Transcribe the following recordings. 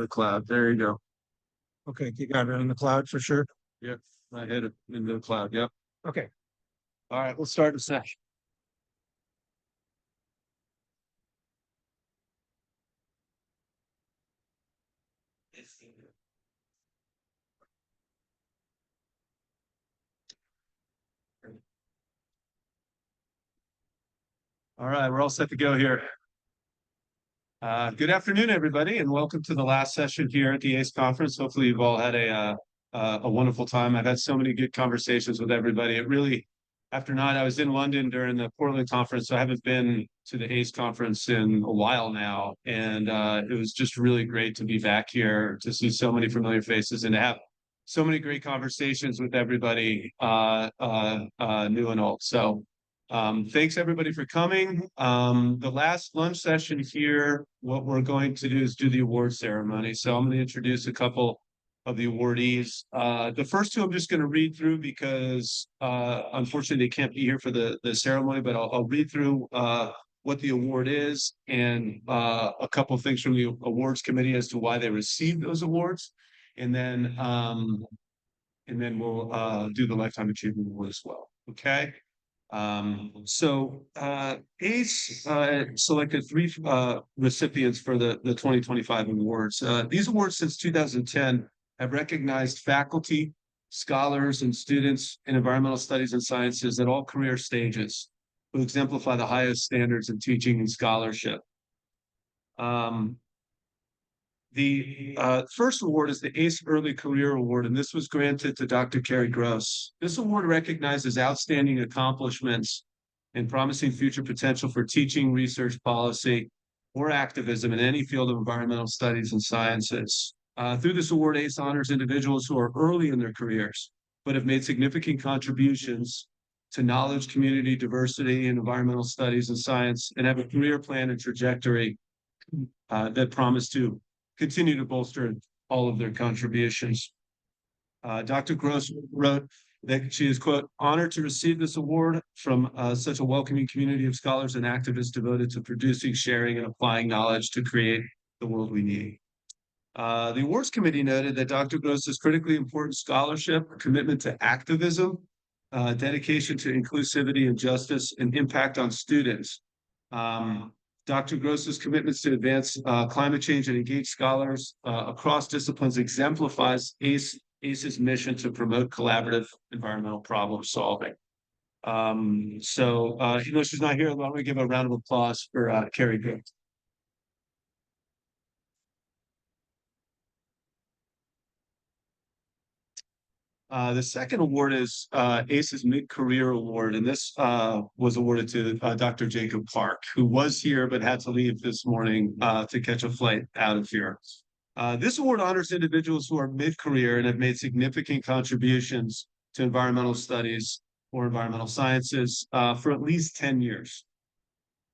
The cloud. There you go. Okay, you got it in the cloud for sure. Yep. I hit it into the cloud. Yep. Okay. All right, we'll start the session. All right, we're all set to go here. Good afternoon, everybody, and welcome to the last session here at the AESS conference. Hopefully, you've all had a wonderful time. I've had so many good conversations with everybody. It really, after night, I was in London during the Portland conference, so I haven't been to the AESS conference in a while now, and it was just really great to be back here to see so many familiar faces and to have so many great conversations with everybody, new and old. So. Thanks everybody for coming. The last lunch session here, what we're going to do is do the award ceremony. So I'm going to introduce a couple of the awardees. The first two I'm just going to read through because unfortunately they can't be here for the ceremony, but I'll read through what the award is and a couple of things from the awards committee as to why they received those awards. And then we'll do the Lifetime Achievement Award as well. Okay. ACE selected three recipients for the 2025 awards. These awards since 2010 have recognized faculty, scholars, and students in environmental studies and sciences at all career stages who exemplify the highest standards of teaching and scholarship. The first award is the ACE Early Career Award, and this was granted to Dr. Carrie Gross. This award recognizes outstanding accomplishments and promising future potential for teaching, research, policy, or activism in any field of environmental studies and sciences. Through this award, ACE honors individuals who are early in their careers, but have made significant contributions to knowledge, community, diversity, and environmental studies and science, and have a career plan and trajectory that promise to continue to bolster all of their contributions. Dr. Gross wrote that she is, quote, honored to receive this award from such a welcoming community of scholars and activists devoted to producing, sharing, and applying knowledge to create the world we need. The awards committee noted that Dr. Gross's critically important scholarship, commitment to activism, dedication to inclusivity and justice, and impact on students. Dr. Gross's commitments to advance climate change and engage scholars across disciplines exemplifies ACE's mission to promote collaborative environmental problem solving. Even though she's not here, why don't we give a round of applause for Carrie Gross. The second award is ACE's Mid-Career Award, and this was awarded to Dr. Jacob Park, who was here but had to leave this morning to catch a flight out of here. This award honors individuals who are mid-career and have made significant contributions to environmental studies or environmental sciences for at least 10 years.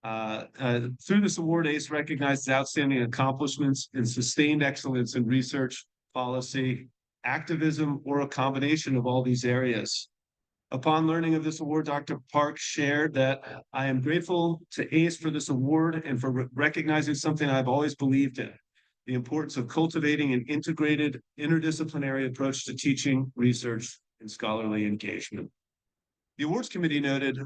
Through this award, ACE recognizes outstanding accomplishments and sustained excellence in research, policy, activism, or a combination of all these areas. Upon learning of this award, Dr. Park shared that I am grateful to ACE for this award and for recognizing something I've always believed in, the importance of cultivating an integrated, interdisciplinary approach to teaching, research, and scholarly engagement. The awards committee noted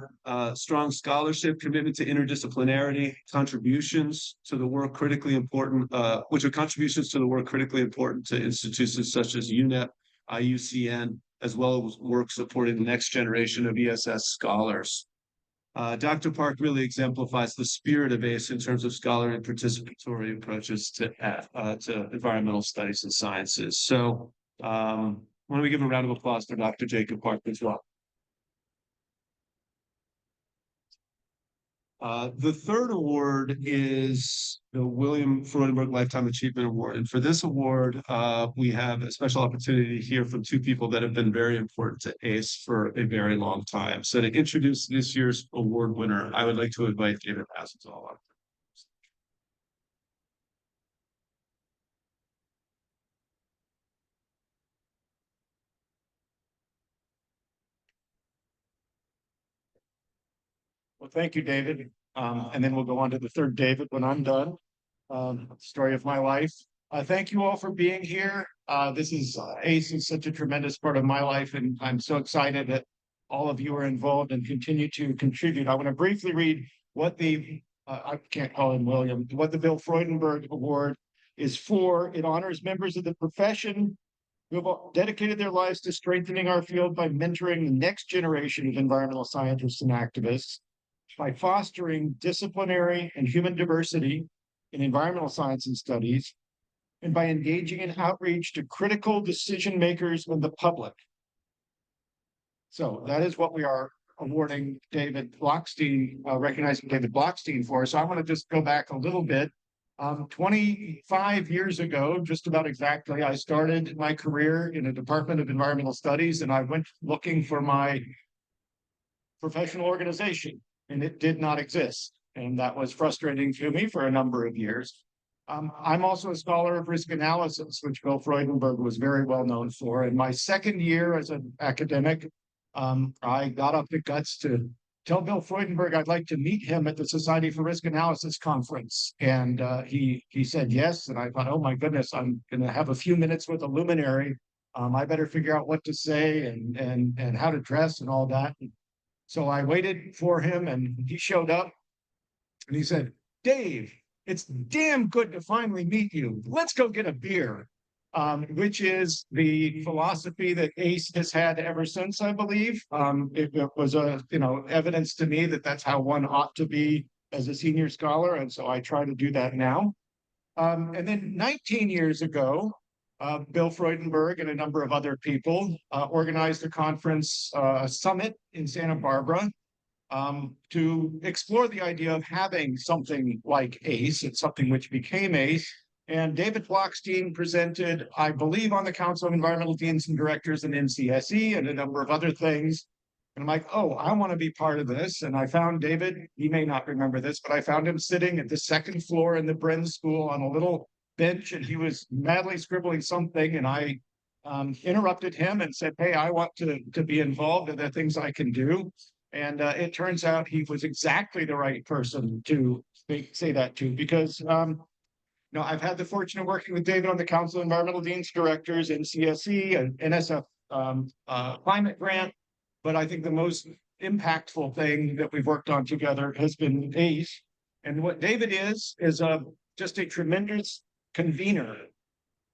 strong scholarship, commitment to interdisciplinarity, contributions to the work critically important, which are contributions to the work critically important to institutions such as UNEP, IUCN, as well as work supporting the next generation of ESS scholars. Dr. Park really exemplifies the spirit of ACE in terms of scholarly and participatory approaches to environmental studies and sciences. So why don't we give a round of applause for Dr. Jacob Park as well. The third award is the William Freudenburg Lifetime Achievement Award. And for this award, we have a special opportunity to hear from two people that have been very important to ACE for a very long time. So to introduce this year's award winner, I would like to invite David Passenthal up. Well, thank you, David. And then we'll go on to the third David when I'm done. Story of my life. Thank you all for being here. ACE is such a tremendous part of my life, and I'm so excited that all of you are involved and continue to contribute. I want to briefly read what I can't call him William, what the Bill Freudenburg Award is for. It honors members of the profession who have dedicated their lives to strengthening our field by mentoring the next generation of environmental scientists and activists, by fostering disciplinary and human diversity in environmental science and studies, and by engaging in outreach to critical decision makers and the public. So that is what we are awarding David Blockstein, recognizing David Blockstein for. So I want to just go back a little bit. 25 years ago, just about exactly, I started my career in a Department of Environmental Studies, and I went looking for my professional organization, and it did not exist. And that was frustrating to me for a number of years. I'm also a scholar of risk analysis, which Bill Freudenburg was very well known for. In my second year as an academic, I got up the guts to tell Bill Freudenburg I'd like to meet him at the Society for Risk Analysis conference. And he said yes. And I thought, oh my goodness, I'm going to have a few minutes with a luminary. I better figure out what to say and how to dress and all that. So I waited for him, and he showed up, and he said, Dave, it's damn good to finally meet you. Let's go get a beer, which is the philosophy that ACE has had ever since, I believe. It was evidence to me that that's how one ought to be as a senior scholar. And so I try to do that now. And then 19 years ago, Bill Freudenburg and a number of other people organized a conference, a summit in Santa Barbara, to explore the idea of having something like ACE. It's something which became ACE. And David Blockstein presented, I believe, on the Council of Environmental Deans and Directors in NCSE and a number of other things. And I'm like, oh, I want to be part of this. And I found David, he may not remember this, but I found him sitting at the second floor in the Bren School on a little bench, and he was madly scribbling something. And I interrupted him and said, hey, I want to be involved in the things I can do. And it turns out he was exactly the right person to say that to, because I've had the fortune of working with David on the Council of Environmental Deans Directors, NCSE, and NSF climate grant. But I think the most impactful thing that we've worked on together has been ACE. And what David is just a tremendous convener.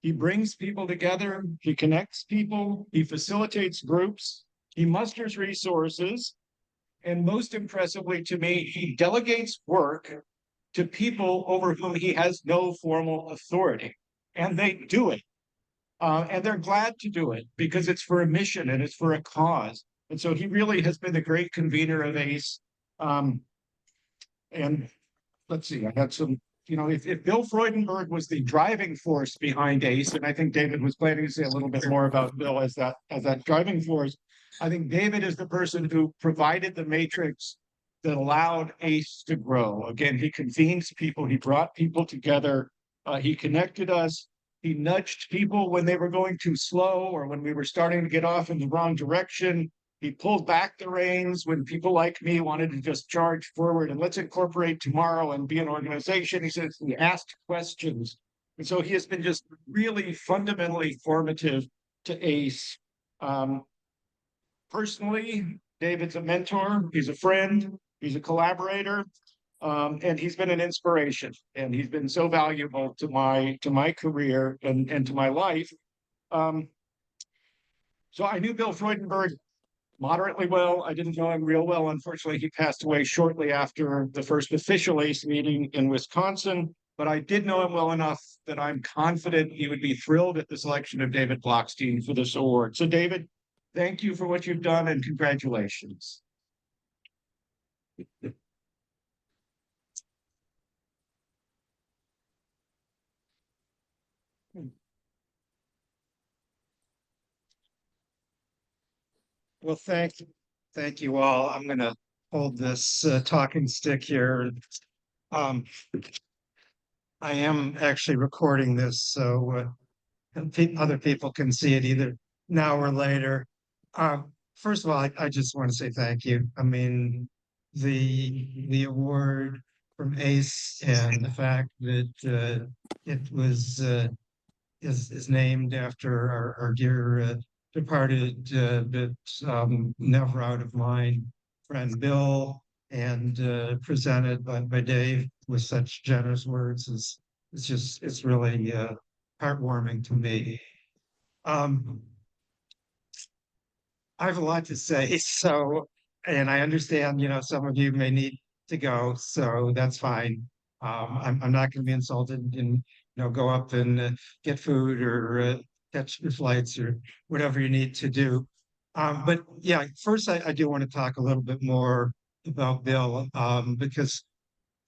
He brings people together, he connects people, he facilitates groups, he musters resources, and most impressively to me, he delegates work to people over whom he has no formal authority. And they do it. And they're glad to do it because it's for a mission and it's for a cause. And so he really has been the great convener of ACE. And let's see, I had some, if Bill Freudenburg was the driving force behind ACE, and I think David was planning to say a little bit more about Bill as that driving force, I think David is the person who provided the matrix that allowed ACE to grow. Again, he convenes people, he brought people together, he connected us, he nudged people when they were going too slow or when we were starting to get off in the wrong direction. He pulled back the reins when people like me wanted to just charge forward and let's incorporate tomorrow and be an organization. He says he asked questions. And so he has been just really fundamentally formative to ACE. Personally, David's a mentor, he's a friend, he's a collaborator, and he's been an inspiration. And he's been so valuable to my career and to my life. So I knew Bill Freudenburg moderately well. I didn't know him real well. Unfortunately, he passed away shortly after the first official ACE meeting in Wisconsin, but I did know him well enough that I'm confident he would be thrilled at the selection of David Blockstein for this award. So David, thank you for what you've done and congratulations. Well, thank you all. I'm going to hold this talking stick here. I am actually recording this, so other people can see it either now or later. First of all, I just want to say thank you. I mean, the award from ACE and the fact that it was is named after our dear departed, but never out of mind friend Bill, and presented by Dave with such generous words is it's really heartwarming to me. Um, I have a lot to say, so, and I understand, some of you may need to go, so that's fine. I'm not going to be insulted and, go up and get food or catch your flights or whatever you need to do. But yeah, first I do want to talk a little bit more about Bill, because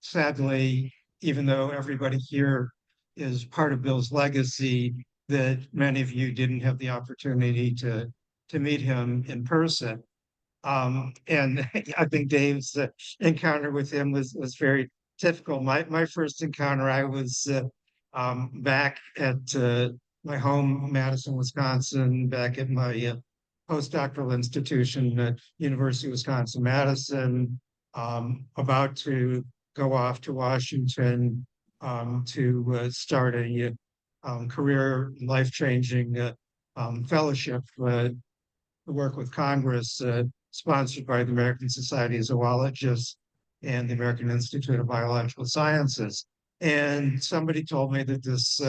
sadly, even though everybody here is part of Bill's legacy, that many of you didn't have the opportunity to meet him in person. And I think Dave's encounter with him was very typical. My first encounter, I was back at my home, Madison, Wisconsin, back at my postdoctoral institution at University of Wisconsin Madison, about to go off to Washington to start a career life-changing fellowship work with Congress, sponsored by the American Society of Zoologists and the American Institute of Biological Sciences. And somebody told me that this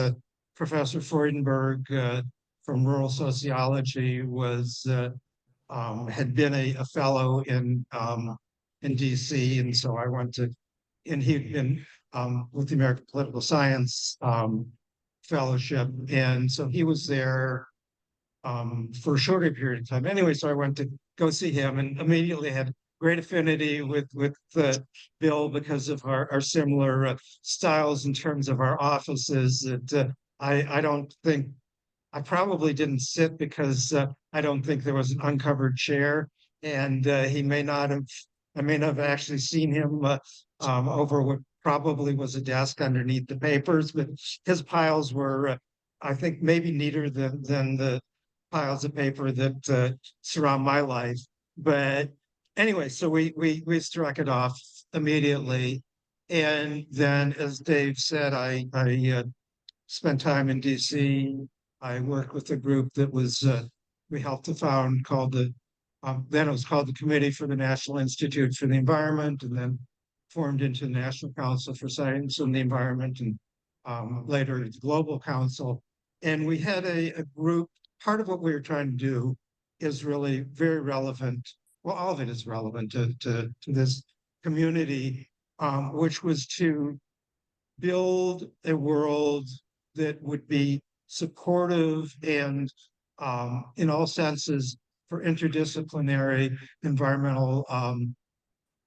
Professor Freudenburg from rural sociology was had been a fellow in DC, and so I went to, and he'd been with the American Political Science Fellowship, and so he was there for a shorter period of time. Anyway, so I went to go see him and immediately had great affinity with Bill because of our similar styles in terms of our offices. That I don't think I probably didn't sit because I don't think there was an uncovered chair, and he may not have. I may not have actually seen him over what probably was a desk underneath the papers, but his piles were, I think, maybe neater than the piles of paper that surround my life. But anyway, so we struck it off immediately, and then, as Dave said, I spent time in DC. I worked with a group that was we helped to found called the then it was called the Committee for the National Institute for the Environment, and then formed into the National Council for Science and the Environment, and later the Global Council. And we had a group. Part of what we were trying to do is really very relevant. Well, all of it is relevant to this community, which was to build a world that would be supportive and, in all senses, for interdisciplinary environmental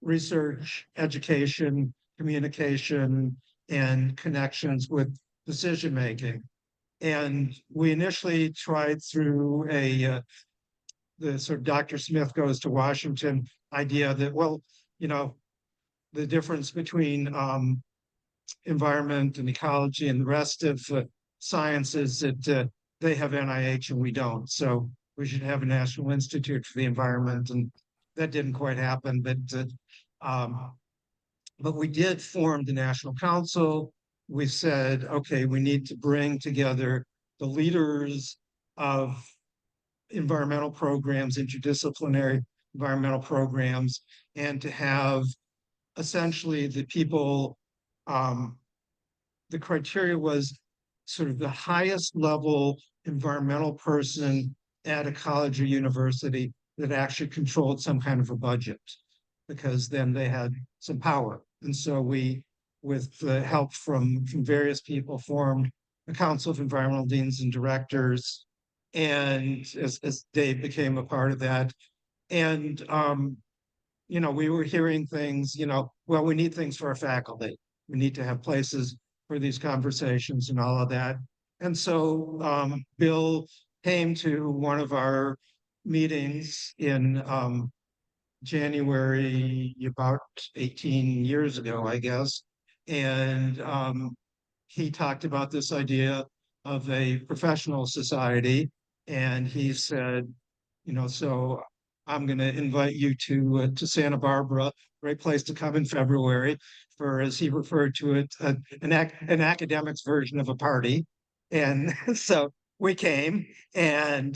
research, education, communication, and connections with decision making. And we initially tried through the sort of Dr. Smith goes to Washington idea that, well, the difference between environment and ecology and the rest of sciences, that they have NIH and we don't. So we should have a National Institute for the Environment, and that didn't quite happen. But we did form the National Council. We said, okay, we need to bring together the leaders of environmental programs, interdisciplinary environmental programs, and to have essentially the people, the criteria was sort of the highest level environmental person at a college or university that actually controlled some kind of a budget, because then they had some power. And so we, with the help from various people, formed a Council of Environmental Deans and Directors. And as Dave became a part of that, and we were hearing things, well, we need things for our faculty. We need to have places for these conversations and all of that. And so Bill came to one of our meetings in January, about 18 years ago, I guess. And he talked about this idea of a professional society. And he said, so I'm going to invite you to Santa Barbara, great place to come in February for, as he referred to it, an academic's version of a party. And so we came, and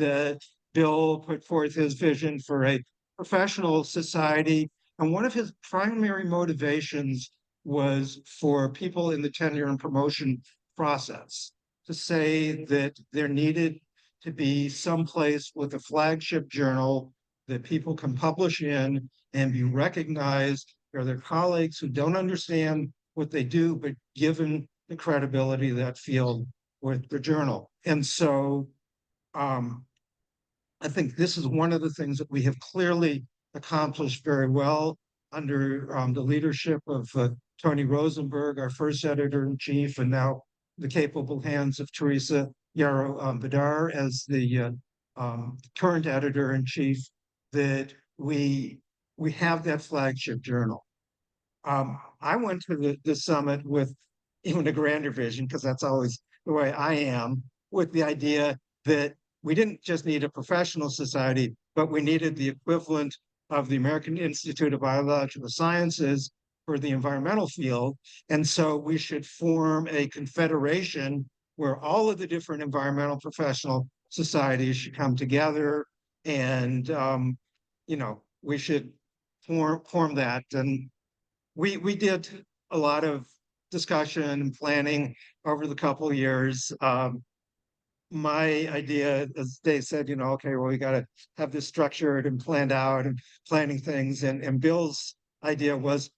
Bill put forth his vision for a professional society. And one of his primary motivations was for people in the tenure and promotion process to say that there needed to be some place with a flagship journal that people can publish in and be recognized or their colleagues who don't understand what they do, but given the credibility of that field with the journal. And so I think this is one of the things that we have clearly accomplished very well under the leadership of Tony Rosenberg, our first editor-in-chief, and now the capable hands of Teresa Yarrow Badar as the current editor-in-chief, that we have that flagship journal. I went to the summit with even a grander vision, because that's always the way I am, with the idea that we didn't just need a professional society, but we needed the equivalent of the American Institute of Biological Sciences for the environmental field. And so we should form a confederation where all of the different environmental professional societies should come together, and we should form that. And we did a lot of discussion and planning over the couple of years. My idea, as Dave said, okay, well, we got to have this structured and planned out and planning things. And Bill's idea was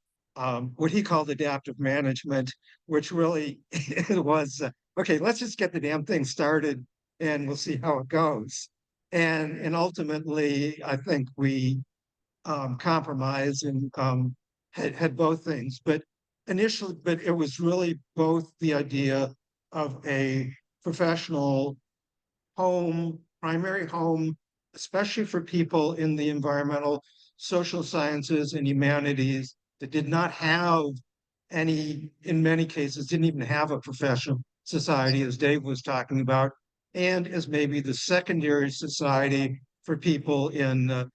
what he called adaptive management, which really was, okay, let's just get the damn thing started and we'll see how it goes. And ultimately, I think we compromised and had both things. But initially, it was really both the idea of a professional home, primary home, especially for people in the environmental, social sciences, and humanities that did not have any, in many cases, didn't even have a professional society, as Dave was talking about, and as maybe the secondary society for people in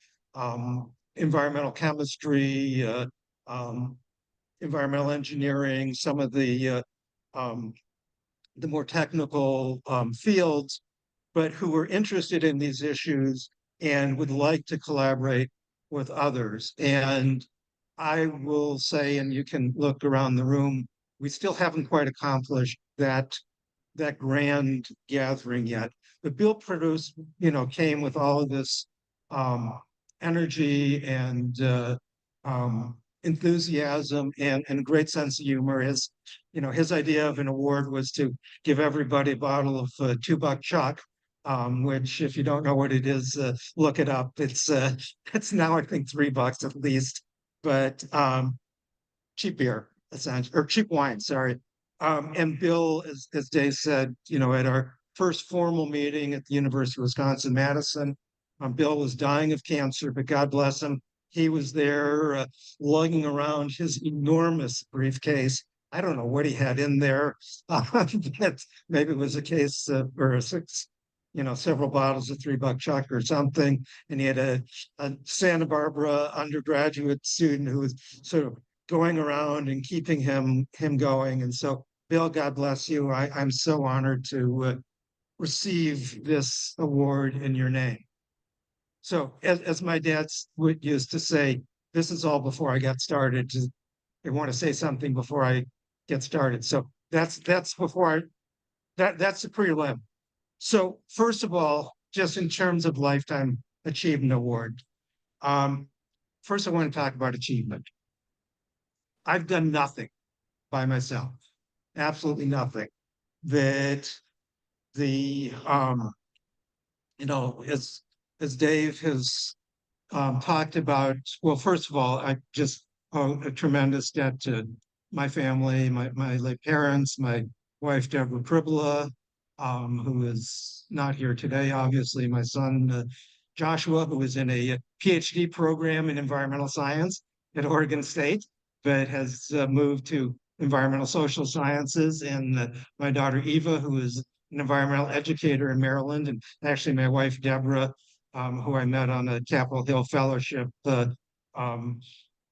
environmental chemistry, environmental engineering, some of the more technical fields, but who were interested in these issues and would like to collaborate with others. And I will say, and you can look around the room, we still haven't quite accomplished that grand gathering yet. But Bill produced, came with all of this energy and enthusiasm and a great sense of humor. His idea of an award was to give everybody a bottle of $2 Chuck, which, if you don't know what it is, look it up. It's now, I think, $3 at least, but cheap beer, essentially, or cheap wine, sorry. And Bill, as Dave said, at our first formal meeting at the University of Wisconsin-Madison, Bill was dying of cancer, but God bless him. He was there lugging around his enormous briefcase. I don't know what he had in there. Maybe it was a case or several bottles of $3 Chuck or something. And he had a Santa Barbara undergraduate student who was sort of going around and keeping him going. And so, Bill, God bless you. I'm so honored to receive this award in your name. So, as my dad used to say, this is all before I got started. I want to say something before I get started. So that's before that's the prelim. So first of all, just in terms of Lifetime Achievement Award, first I want to talk about achievement. I've done nothing by myself, absolutely nothing. That the as Dave has talked about, well, first of all, I just owe a tremendous debt to my family, my late parents, my wife, Deborah Pribola, who is not here today, obviously, my son, Joshua, who is in a PhD program in environmental science at Oregon State, but has moved to environmental social sciences, and my daughter, Eva, who is an environmental educator in Maryland, and actually my wife, Deborah, who I met on a Capitol Hill Fellowship,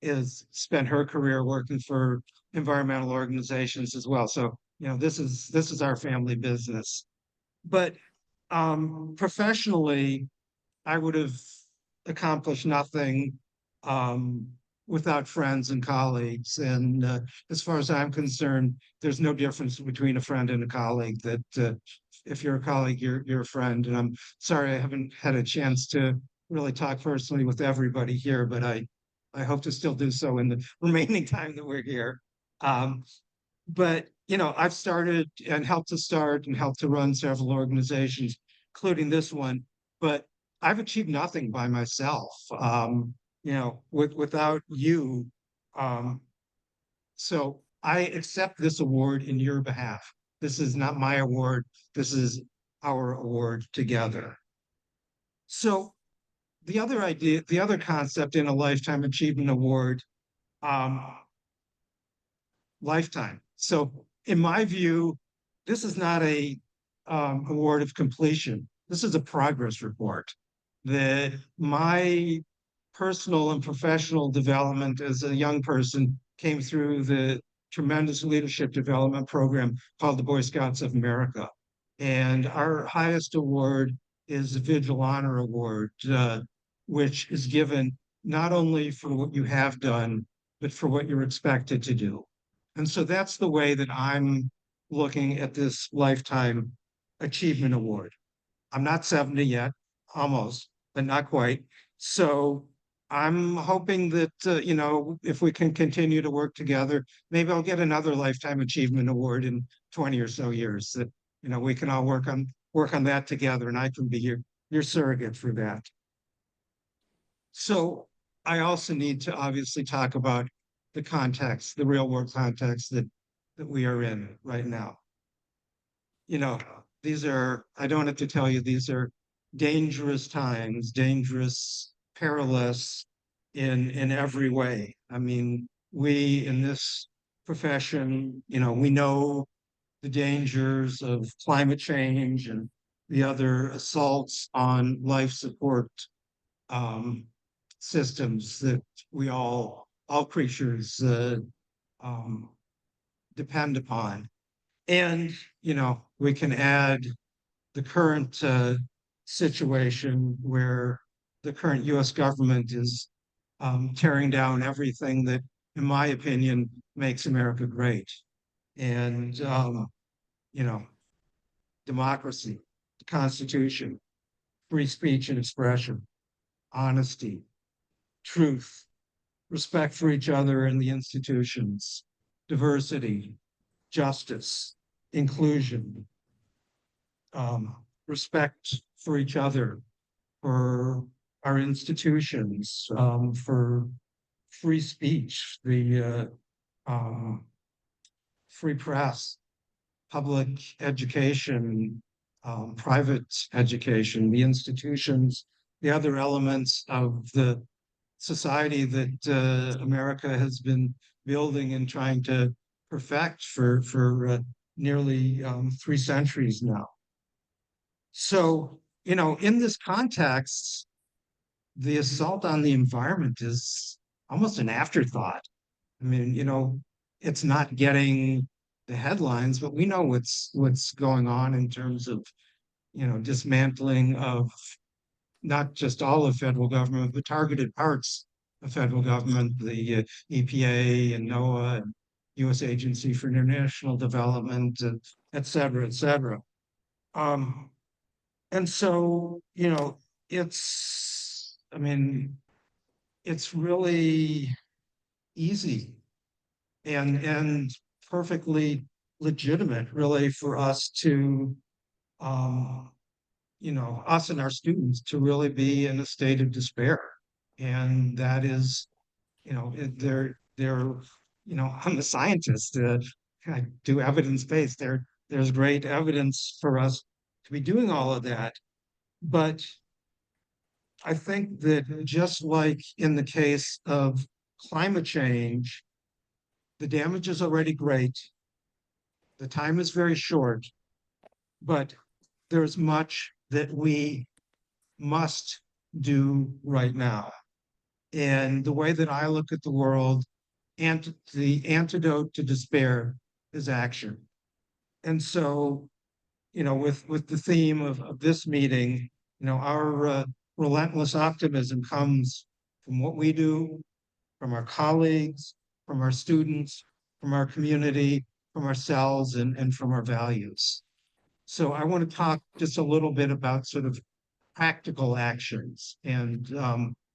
is spent her career working for environmental organizations as well. So, this is our family business. But professionally, I would have accomplished nothing um, without friends and colleagues. And as far as I'm concerned, there's no difference between a friend and a colleague. That if you're a colleague, you're a friend. And I'm sorry I haven't had a chance to really talk personally with everybody here, but I hope to still do so in the remaining time that we're here. Um, but I've started and helped to start and helped to run several organizations, including this one. But I've achieved nothing by myself. Without you. Um, so I accept this award in your behalf. This is not my award. This is our award together. So the other idea, the other concept in a lifetime achievement award, um, lifetime. So in my view, this is not a award of completion. This is a progress report that my personal and professional development as a young person came through the tremendous leadership development program called the Boy Scouts of America. And our highest award is the Vigil Honor Award, which is given not only for what you have done, but for what you're expected to do. And so that's the way that I'm looking at this Lifetime Achievement Award. I'm not 70 yet, almost, but not quite. So I'm hoping that, if we can continue to work together, maybe I'll get another Lifetime Achievement Award in 20 or so years that, we can all work on that together, and I can be your surrogate for that. So I also need to obviously talk about the context, the real world context that we are in right now. You know, these are, I don't have to tell you, these are dangerous times, dangerous, perilous in every way. I mean, we in this profession, we know the dangers of climate change and the other assaults on life support um, systems that we all creatures um, depend upon. And, we can add the current situation where the current US government is tearing down everything that, in my opinion, makes America great. And, you know, democracy, the Constitution, free speech and expression, honesty, truth, respect for each other and the institutions, diversity, justice, inclusion, respect for each other, for our institutions, for free speech, the free press, public education, private education, the institutions, the other elements of the society that America has been building and trying to perfect for nearly 3 centuries now. So, in this context, the assault on the environment is almost an afterthought. I mean, it's not getting the headlines, but we know what's going on in terms of, dismantling of not just all of federal government, but targeted parts of federal government, the EPA and NOAA and U.S. Agency for International Development, et cetera, et cetera. And so, I mean, it's really easy and perfectly legitimate, really, for us to, us and our students to really be in a state of despair. And that is, they're, I'm a scientist. I do evidence-based. There's great evidence for us to be doing all of that. But I think that just like in the case of climate change, the damage is already great. The time is very short, but there's much that we must do right now. And the way that I look at the world, and the antidote to despair is action. And so with the theme of this meeting, our relentless optimism comes from what we do, from our colleagues, from our students, from our community, from ourselves, and from our values. So I want to talk just a little bit about sort of practical actions and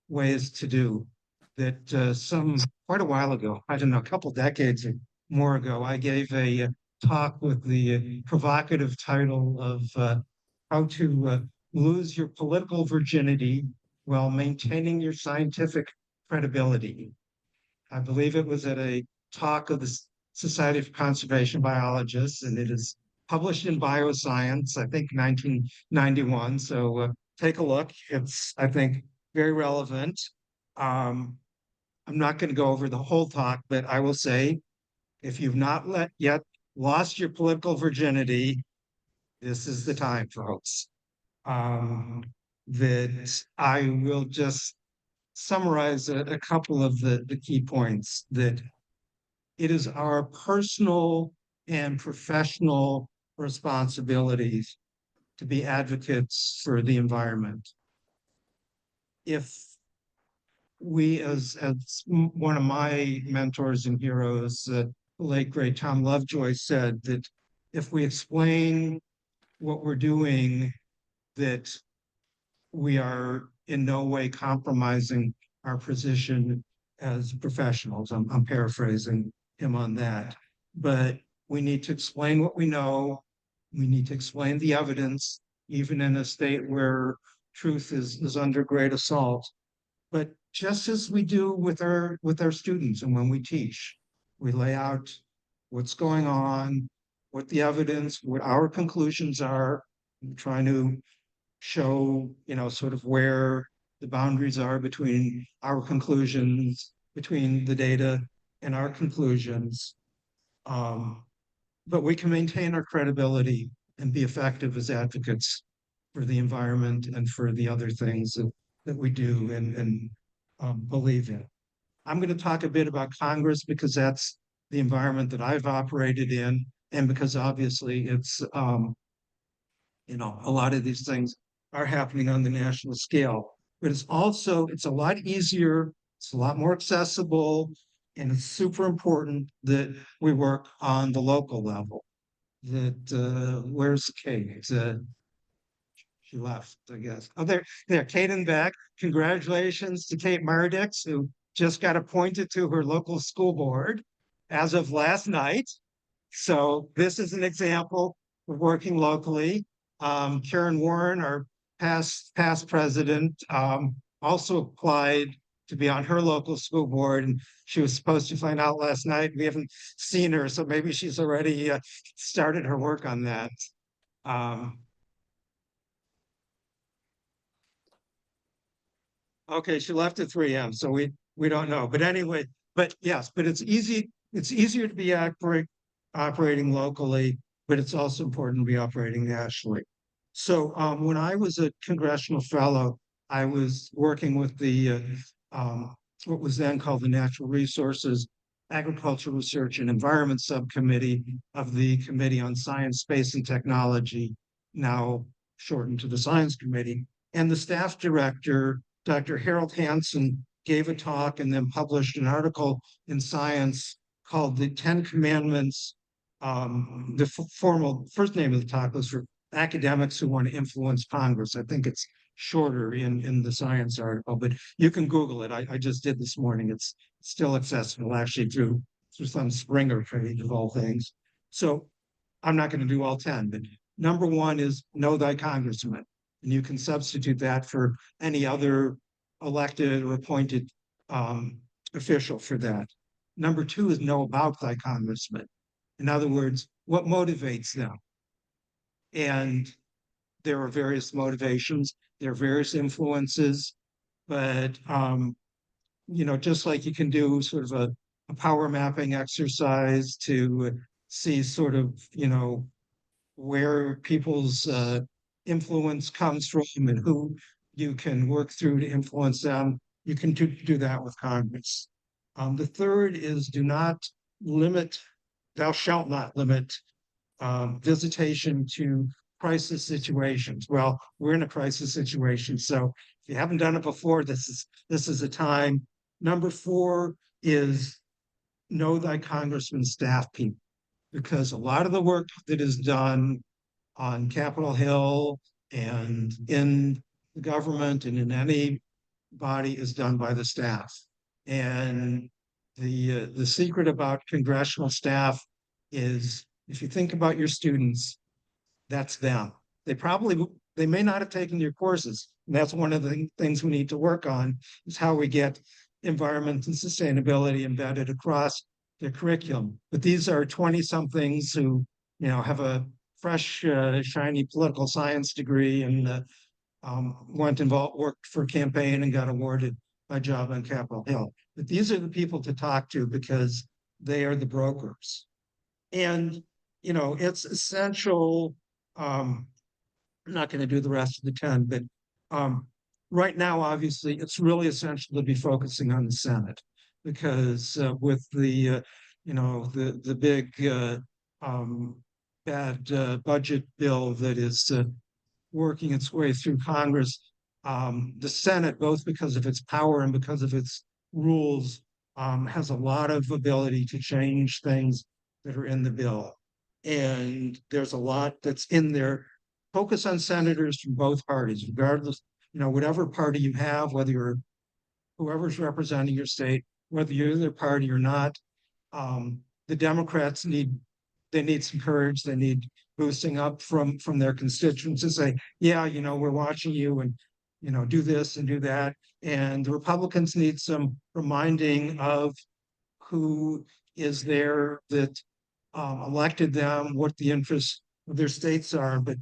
ways to do that. Quite a while ago, I don't know, a couple decades or more ago, I gave a talk with the provocative title of how to lose your political virginity while maintaining your scientific credibility. I believe it was at a talk of the Society of Conservation Biologists, and it is published in Bioscience, I think 1991. So take a look. It's, I think, very relevant. Um, I'm not going to go over the whole talk, but I will say, if you've not yet lost your political virginity, this is the time, folks. That I will just summarize a couple of the key points. That it is our personal and professional responsibilities to be advocates for the environment. If we, as one of my mentors and heroes, the late great Tom Lovejoy, said, that if we explain what we're doing, that we are in no way compromising our position as professionals. I'm paraphrasing him on that. But we need to explain what we know. We need to explain the evidence, even in a state where truth is under great assault. But just as we do with our students and when we teach, we lay out what's going on, what the evidence, what our conclusions are, trying to show, sort of where the boundaries are between our conclusions, between the data and our conclusions. But we can maintain our credibility and be effective as advocates for the environment and for the other things that we do and believe in. I'm going to talk a bit about Congress because that's the environment that I've operated in, and because obviously it's a lot of these things are happening on the national scale. But it's a lot easier, it's a lot more accessible, and it's super important that we work on the local level. That where's Kate? She left, I guess. Oh, there, Kate in back. Congratulations to Kate Mardix, who just got appointed to her local school board as of last night. So this is an example of working locally. Karen Warren, our past president, also applied to be on her local school board, and she was supposed to find out last night. We haven't seen her, so maybe she's already started her work on that. Okay, she left at 3 a.m., so we don't know. But anyway, but yes, but it's easier to be operating locally, but it's also important to be operating nationally. So when I was a congressional fellow, I was working with the what was then called the Natural Resources, Agricultural Research and Environment Subcommittee of the Committee on Science, Space, and Technology, now shortened to the Science Committee. And the staff director, Dr. Harold Hansen, gave a talk and then published an article in Science called The 10 Commandments. The formal first name of the talk was for academics who want to influence Congress. I think it's shorter in the Science article, but you can Google it. I just did this morning. It's still accessible actually through some Springer page of all things. So I'm not going to do all 10, but number one is know thy congressman. And you can substitute that for any other elected or appointed official for that. Number two is know about thy congressman. In other words, what motivates them? And there are various motivations, there are various influences, but just like you can do sort of a power mapping exercise to see sort of, where people's influence comes from and who you can work through to influence them, you can do that with Congress. The third is thou shalt not limit visitation to crisis situations. Well, we're in a crisis situation, so if you haven't done it before, this is a time. Number 4 is know thy congressman staff people, because a lot of the work that is done on Capitol Hill and in the government and in any body is done by the staff. And the secret about congressional staff is, if you think about your students, that's them. They may not have taken your courses. And that's one of the things we need to work on, is how we get environment and sustainability embedded across the curriculum. But these are 20-somethings who, have a fresh, shiny political science degree and worked for a campaign and got awarded a job on Capitol Hill. But these are the people to talk to, because they are the brokers. And, it's essential. I'm not going to do the rest of the 10, but right now, obviously, it's really essential to be focusing on the Senate, because with the big bad budget bill that is working its way through Congress, the Senate, both because of its power and because of its rules, has a lot of ability to change things that are in the bill. And there's a lot that's in there. Focus on senators from both parties, regardless, whatever party you have, whether you're whoever's representing your state, whether you're their party or not. The Democrats need some courage. They need boosting up from their constituents to say, yeah, we're watching you, and do this and do that. And the Republicans need some reminding of who is there that elected them, what the interests of their states are. But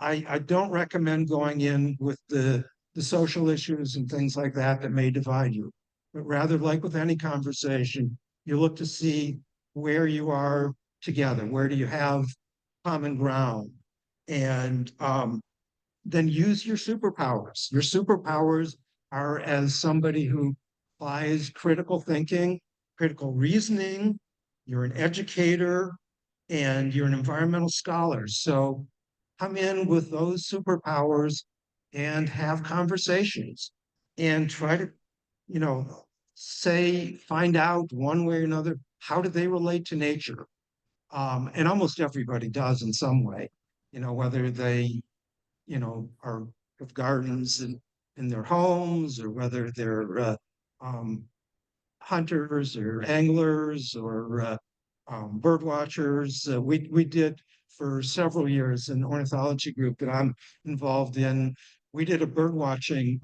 I don't recommend going in with the social issues and things like that may divide you, but rather, like with any conversation, you look to see where you are together, where do you have common ground, and then use your superpowers. Your superpowers are as somebody who applies critical thinking, critical reasoning. You're an educator and you're an environmental scholar. So come in with those superpowers and have conversations and try to, find out one way or another, how do they relate to nature? And almost everybody does in some way, whether they, are have gardens in their homes, or whether they're hunters or anglers or bird watchers. We did for several years an ornithology group that I'm involved in. We did a bird watching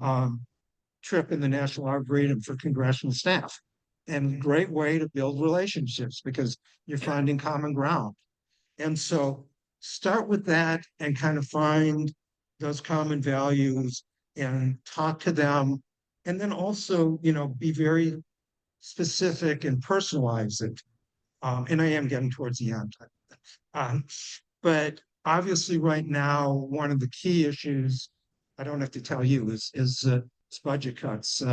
trip in the National Arboretum for congressional staff, and great way to build relationships because you're finding common ground. And so start with that and kind of find those common values and talk to them. And then also, be very specific and personalize it. And I am getting towards the end. But obviously right now, one of the key issues, I don't have to tell you, is budget cuts,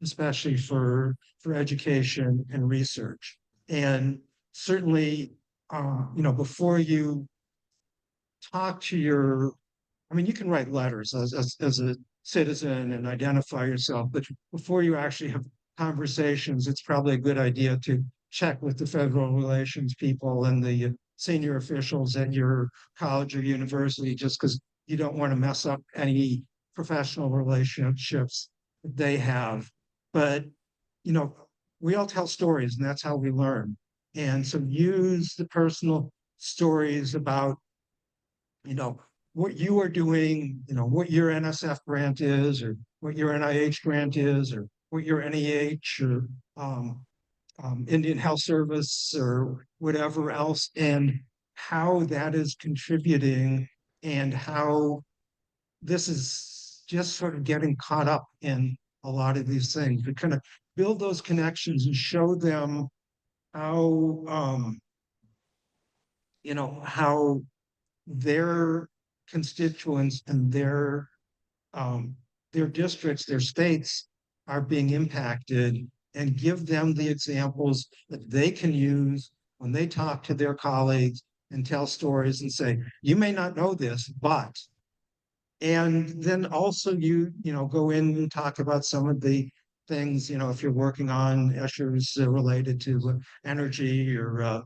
especially for education and research. And certainly, before you talk to you can write letters as a citizen and identify yourself, but before you actually have conversations, it's probably a good idea to check with the federal relations people and the senior officials at your college or university, just because you don't want to mess up any professional relationships that they have. But, we all tell stories, and that's how we learn. And so use the personal stories about, what you are doing, what your NSF grant is, or what your NIH grant is, or what your NEH or Indian Health Service or whatever else, and how that is contributing, and how this is just sort of getting caught up in a lot of these things. We kind of build those connections and show them how, how their constituents and their districts, their states are being impacted, and give them the examples that they can use when they talk to their colleagues and tell stories and say, you may not know this, but. And then also go in and talk about some of the things, if you're working on issues related to energy or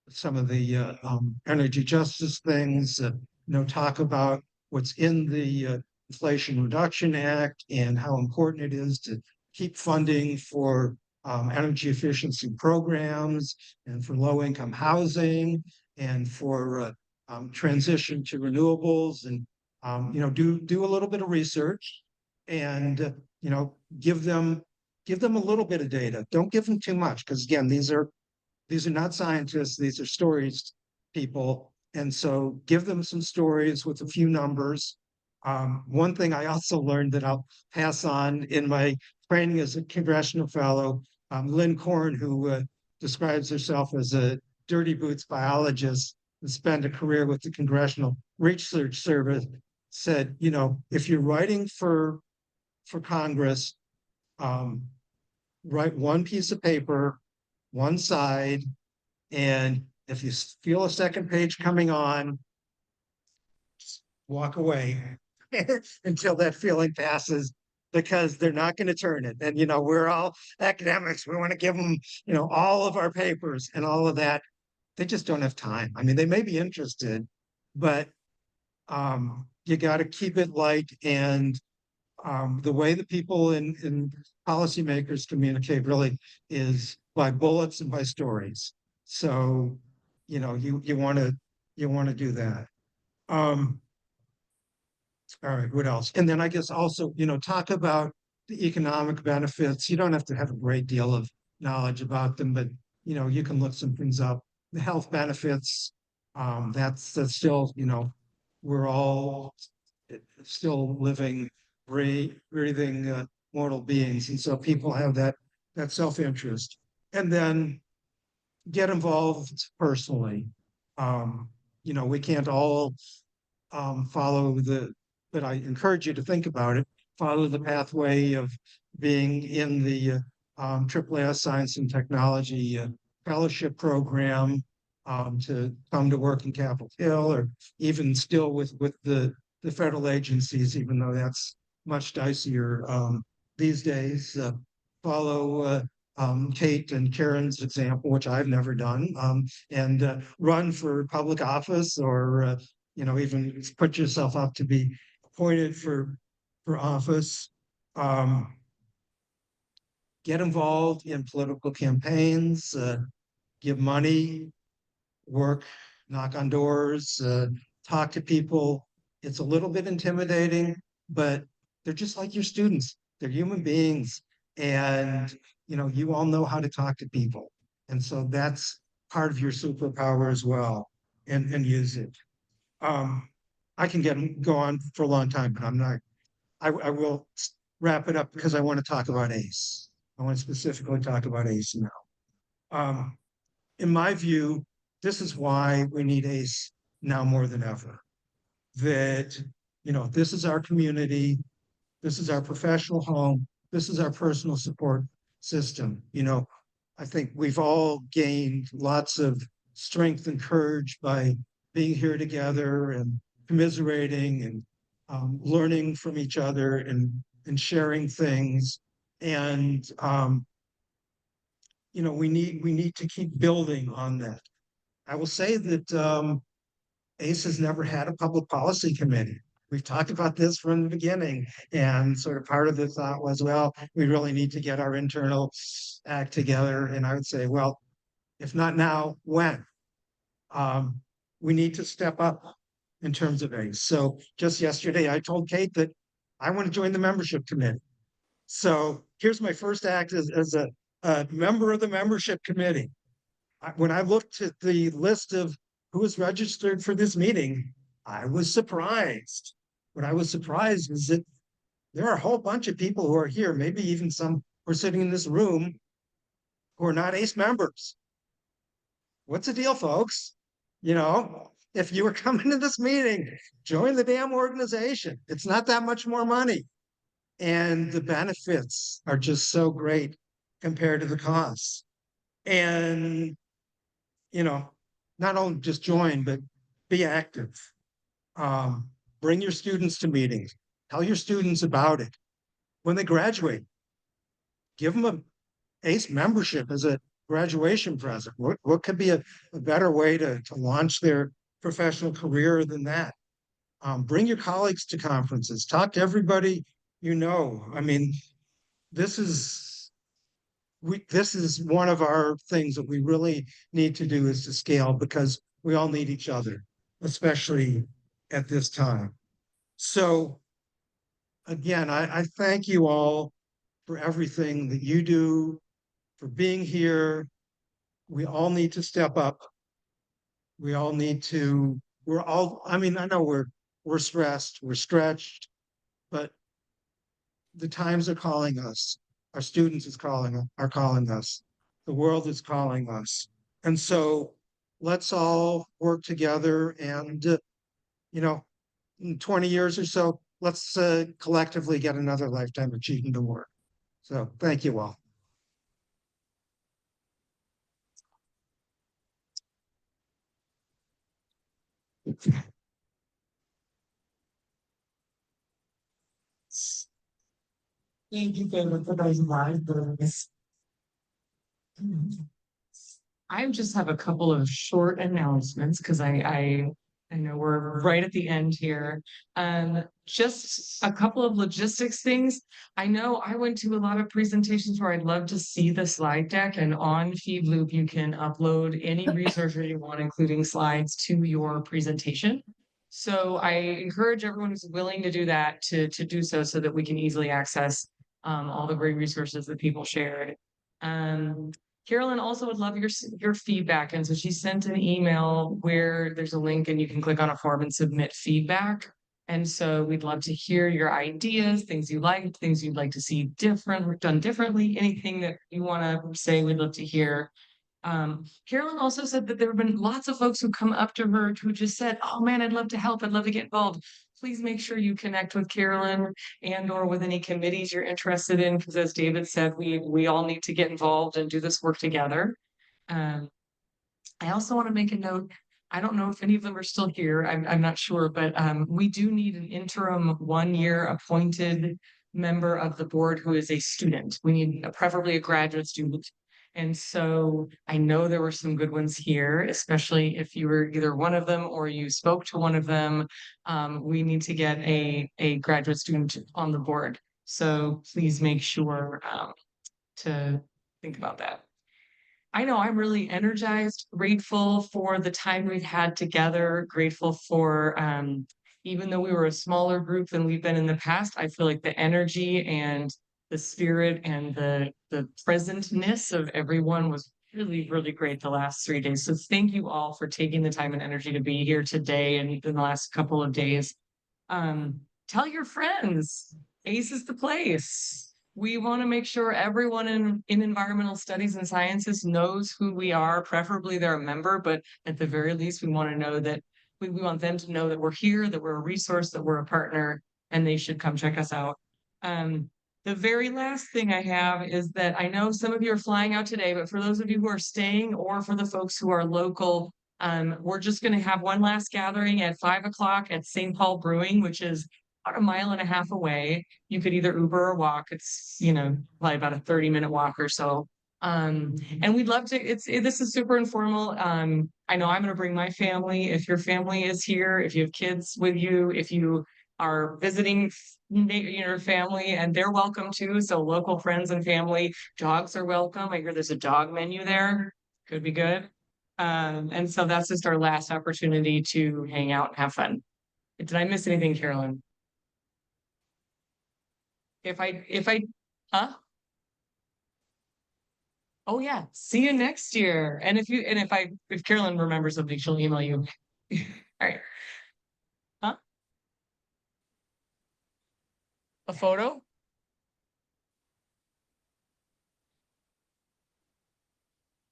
some of the energy justice things, talk about what's in the Inflation Reduction Act and how important it is to keep funding for energy efficiency programs and for low-income housing and for transition to renewables, and do a little bit of research and give them a little bit of data. Don't give them too much, because again, these are not scientists, these are stories people. And so give them some stories with a few numbers. One thing I also learned that I'll pass on in my training as a congressional fellow, Lynn Korn, who describes herself as a dirty boots biologist and spent a career with the Congressional Research Service, said, if you're writing for Congress, write one piece of paper, one side, and if you feel a second page coming on, just walk away until that feeling passes, because they're not going to turn it. And we're all academics. We want to give them, all of our papers and all of that. They just don't have time. I mean, they may be interested, but you got to keep it light. And the way that people in policymakers communicate really is by bullets and by stories. So, you want to do that. All right, what else? And then I guess also, talk about the economic benefits. You don't have to have a great deal of knowledge about them, but you can look some things up. The health benefits, that's still, we're all still living, breathing mortal beings. And so people have that self-interest. And then get involved personally. We can't all follow but I encourage you to think about it, follow the pathway of being in the AAS Science and Technology Fellowship Program, to come to work in Capitol Hill, or even still with the federal agencies, even though that's much dicier these days. Follow Kate and Karen's example, which I've never done, and run for public office, or even put yourself up to be appointed for office. Get involved in political campaigns, give money, work, knock on doors, talk to people. It's a little bit intimidating, but they're just like your students. They're human beings, and you all know how to talk to people. And so that's part of your superpower as well, and use it. I can go on for a long time, but I'm not. I will wrap it up because I want to talk about ACE. I want to specifically talk about ACE now. In my view, this is why we need ACE now more than ever. That, this is our community, this is our professional home, this is our personal support system. I think we've all gained lots of strength and courage by being here together and commiserating and learning from each other and sharing things. And we need to keep building on that. I will say that ACE has never had a public policy committee. We've talked about this from the beginning, and sort of part of the thought was, well, we really need to get our internal act together. And I would say, well, if not now, when? We need to step up in terms of ACE. So just yesterday, I told Kate that I want to join the membership committee. So here's my first act as a member of the membership committee. When I looked at the list of who was registered for this meeting, I was surprised. What I was surprised is that there are a whole bunch of people who are here, maybe even some who are sitting in this room, who are not ACE members. What's the deal, folks? If you were coming to this meeting, join the damn organization. It's not that much more money. And the benefits are just so great compared to the costs. And, not only just join, but be active. Bring your students to meetings. Tell your students about it. When they graduate, give them a ACE membership as a graduation present. What could be a better way to launch their professional career than that? Bring your colleagues to conferences. Talk to everybody you know. I mean, this is this is one of our things that we really need to do is to scale because we all need each other, especially at this time. So again, I thank you all for everything that you do, for being here. We all need to step up. We all need to, we're all, I mean, I know we're stressed, we're stretched, but the times are calling us. Our students are calling us. The world is calling us. And so let's all work together and, you know, in 20 years or so, let's collectively get another Lifetime Achievement Award. So thank you all. Thank you, David, for those live. I just have a couple of short announcements because I know we're right at the end here. Just a couple of logistics things. I know I went to a lot of presentations where I'd love to see the slide deck, and on FeedLoop you can upload any resources you want, including slides, to your presentation. So I encourage everyone who's willing to do that to do so that we can easily access all the great resources that people shared. Carolyn also would love your feedback. And so she sent an email where there's a link and you can click on a form and submit feedback. And so we'd love to hear your ideas, things you liked, things you'd like to see different, done differently, anything that you want to say, we'd love to hear. Carolyn also said that there have been lots of folks who come up to her who just said, oh man, I'd love to help. I'd love to get involved. Please make sure you connect with Carolyn and or with any committees you're interested in, because as David said, we all need to get involved and do this work together. I also want to make a note. I don't know if any of them are still here. I'm not sure, but we do need an interim 1-year appointed member of the board who is a student. We need preferably a graduate student. And so I know there were some good ones here, especially if you were either one of them or you spoke to one of them. We need to get a graduate student on the board. So please make sure to think about that. I know I'm really energized, grateful for the time we've had together, grateful for even though we were a smaller group than we've been in the past, I feel like the energy and the spirit and the presentness of everyone was really, really great the last 3 days. So thank you all for taking the time and energy to be here today and in the last couple of days. Tell your friends, ACE is the place. We want to make sure everyone in environmental studies and sciences knows who we are, preferably they're a member, but at the very least, we want to know that we want them to know that we're here, that we're a resource, that we're a partner, and they should come check us out. The very last thing I have is that I know some of you are flying out today, but for those of you who are staying or for the folks who are local, we're just going to have one last gathering at 5 o'clock at St. Paul Brewing, which is about 1.5 miles away. You could either Uber or walk. It's, probably about a 30-minute walk or so. And we'd love to, this is super informal. I know I'm going to bring my family. If your family is here, if you have kids with you, if you are visiting your family, and they're welcome too. So local friends and family, dogs are welcome. I hear there's a dog menu there. Could be good. And so that's just our last opportunity to hang out and have fun. Did I miss anything, Carolyn? Huh? Oh yeah, see you next year. And if Carolyn remembers something, she'll email you. All right. Huh? A photo?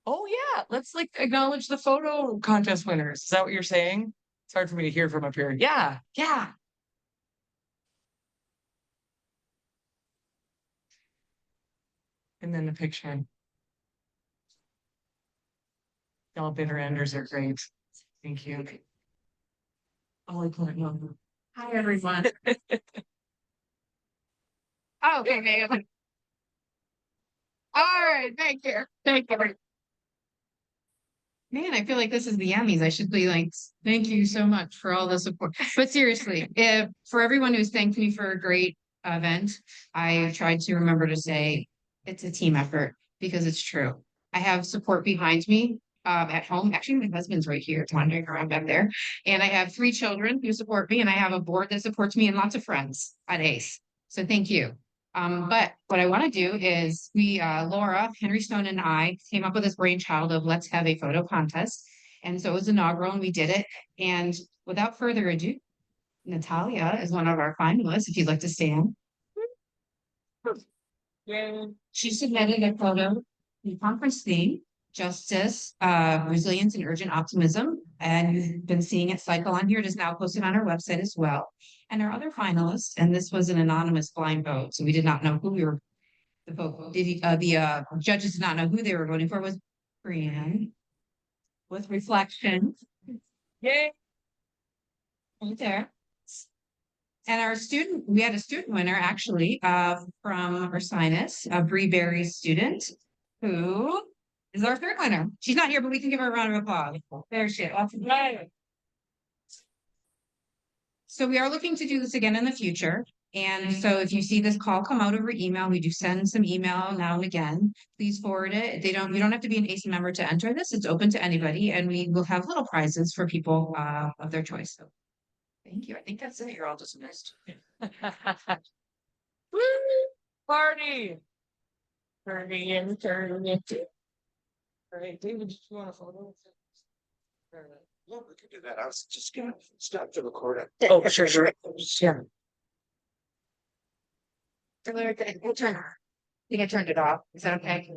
Oh yeah, let's acknowledge the photo contest winners. Is that what you're saying? It's hard for me to hear from up here. Yeah, yeah. And then the picture. Y'all bitter enders are great. Thank you. Oh, I can't remember. Hi, everyone. Oh, okay. All right, thank you. Thank you. Man, I feel like this is the Emmys. I should be like, thank you so much for all the support. But seriously, if for everyone who's thanked me for a great event, I tried to remember to say it's a team effort because it's true. I have support behind me at home. Actually, my husband's right here wandering around back there. And I have 3 children who support me, and I have a board that supports me and lots of friends at ACE. So thank you. But what I want to do is Laura, Henry Stone and I came up with this brainchild of let's have a photo contest. And so it was inaugural and we did it. And without further ado, Natalia is one of our finalists, if you'd like to stand. She submitted a photo, the conference theme, justice, resilience, and urgent optimism. And you've been seeing it cycle on here. It is now posted on our website as well. And our other finalists, and this was an anonymous blind vote, so we did not know who we were. The judges did not know who they were voting for. Was Brianne with reflection. Yay! Right there. And our student, we had a student winner actually from Ursinus, a Bree Berry student, who is our 3rd winner. She's not here, but we can give her a round of applause. There she is. So we are looking to do this again in the future. And so if you see this call come out over email, we do send some email now and again. Please forward it. You don't have to be an ACE member to enter this. It's open to anybody, and we will have little prizes for people of their choice. So thank you. I think that's it. You're all dismissed. Woo! Party. Turning into. All right, David, did you want a photo? Yeah, we could do that. I was just gonna stop the recording. Oh, sure. Yeah. I think I turned it off. Is that okay?